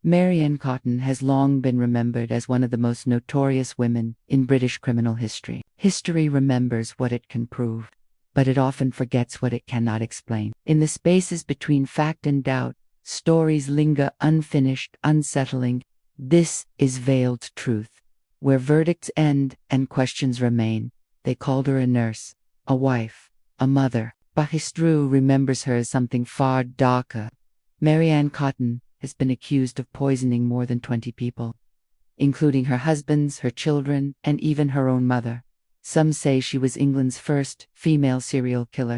Mary Ann Cotton has long been remembered as one of the most notorious women in British criminal history. History remembers what it can prove, but it often forgets what it cannot explain. In the spaces between fact and doubt, stories linger unfinished, unsettling. This is veiled truth, where verdicts end and questions remain. They called her a nurse, a wife, a mother, but history remembers her as something far darker. Mary Ann Cotton has been accused of poisoning more than 20 people, including her husbands, her children, and even her own mother. Some say she was England's first female serial killer.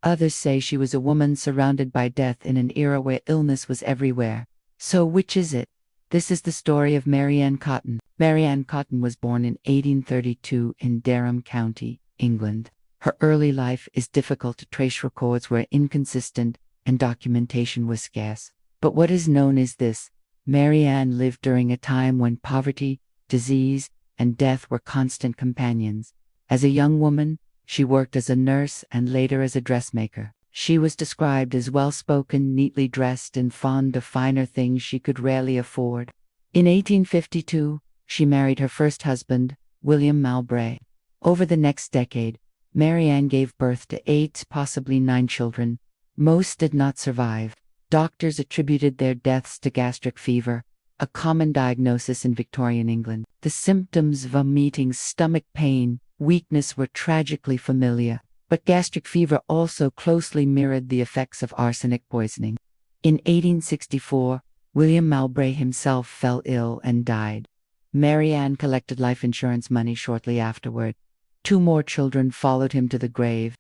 Others say she was a woman surrounded by death in an era where illness was everywhere. So which is it? This is the story of Mary Ann Cotton. Mary Ann Cotton was born in 1832 in Durham County, England. Her early life is difficult to trace. Records were inconsistent and documentation was scarce. But what is known is this: Mary Ann lived during a time when poverty, disease, and death were constant companions. As a young woman, she worked as a nurse and later as a dressmaker. She was described as well-spoken, neatly dressed, and fond of finer things she could rarely afford. In 1852, she married her first husband, William Mowbray. Over the next decade, Mary Ann gave birth to 8, possibly 9 children. Most did not survive. Doctors attributed their deaths to gastric fever, a common diagnosis in Victorian England. The symptoms, vomiting, stomach pain, weakness, were tragically familiar, but gastric fever also closely mirrored the effects of arsenic poisoning. In 1864, William Mowbray himself fell ill and died. Mary Ann collected life insurance money shortly afterward. 2 more children followed him to the grave.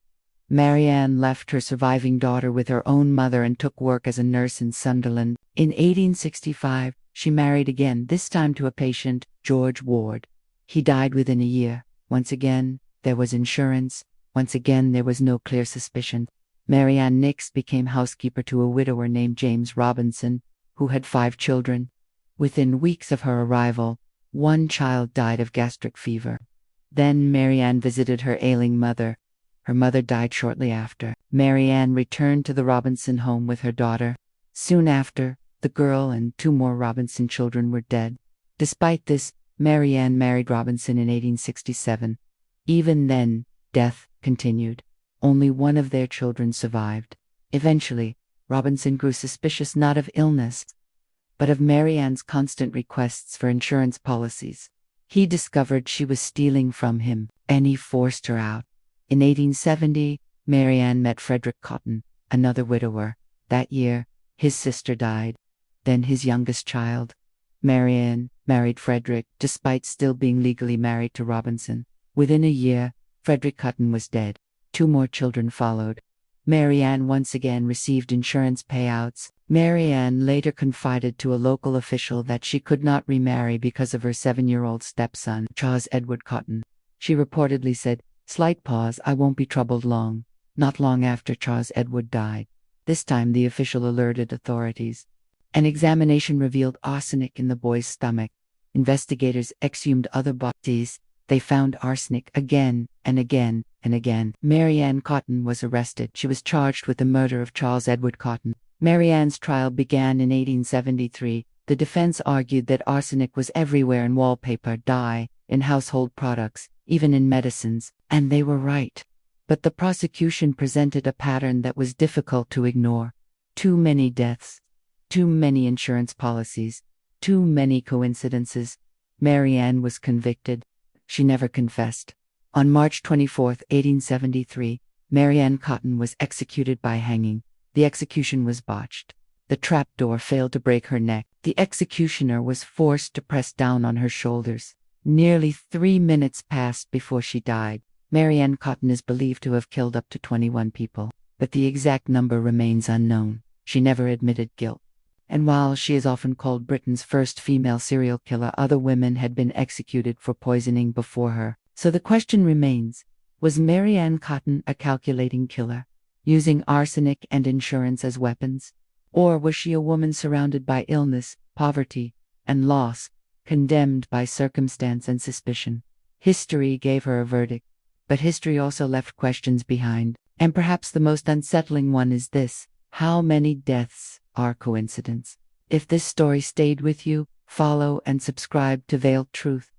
Mary Ann left her surviving daughter with her own mother and took work as a nurse in Sunderland. In 1865, she married again, this time to a patient, George Ward. He died within a year. Once again, there was insurance. Once again, there was no clear suspicion. Mary Ann next became housekeeper to a widower named James Robinson, who had 5 children. Within weeks of her arrival, 1 child died of gastric fever. Then Mary Ann visited her ailing mother. Her mother died shortly after. Mary Ann returned to the Robinson home with her daughter. Soon after, the girl and 2 more Robinson children were dead. Despite this, Mary Ann married Robinson in 1867. Even then, death continued. Only 1 of their children survived. Eventually, Robinson grew suspicious not of illness, but of Mary Ann's constant requests for insurance policies. He discovered she was stealing from him, and he forced her out. In 1870, Mary Ann met Frederick Cotton, another widower. That year, his sister died, then his youngest child. Mary Ann married Frederick, despite still being legally married to Robinson. Within a year, Frederick Cotton was dead. 2 more children followed. Mary Ann once again received insurance payouts. Mary Ann later confided to a local official that she could not remarry because of her 7-year-old stepson, Charles Edward Cotton. She reportedly said, "Slight pause, I won't be troubled long." Not long after Charles Edward died. This time the official alerted authorities. An examination revealed arsenic in the boy's stomach. Investigators exhumed other bodies. They found arsenic again and again and again. Mary Ann Cotton was arrested. She was charged with the murder of Charles Edward Cotton. Mary Ann's trial began in 1873. The defense argued that arsenic was everywhere in wallpaper, dye, in household products, even in medicines, and they were right. But the prosecution presented a pattern that was difficult to ignore. Too many deaths, too many insurance policies, too many coincidences. Mary Ann was convicted. She never confessed. On March 24, 1873, Mary Ann Cotton was executed by hanging. The execution was botched. The trapdoor failed to break her neck. The executioner was forced to press down on her shoulders. Nearly 3 minutes passed before she died. Mary Ann Cotton is believed to have killed up to 21 people, but the exact number remains unknown. She never admitted guilt. And while she is often called Britain's first female serial killer, other women had been executed for poisoning before her. So the question remains, was Mary Ann Cotton a calculating killer, using arsenic and insurance as weapons? Or was she a woman surrounded by illness, poverty, and loss, condemned by circumstance and suspicion? History gave her a verdict, but history also left questions behind. And perhaps the most unsettling one is this: how many deaths are coincidence? If this story stayed with you, follow and subscribe to Veiled Truth.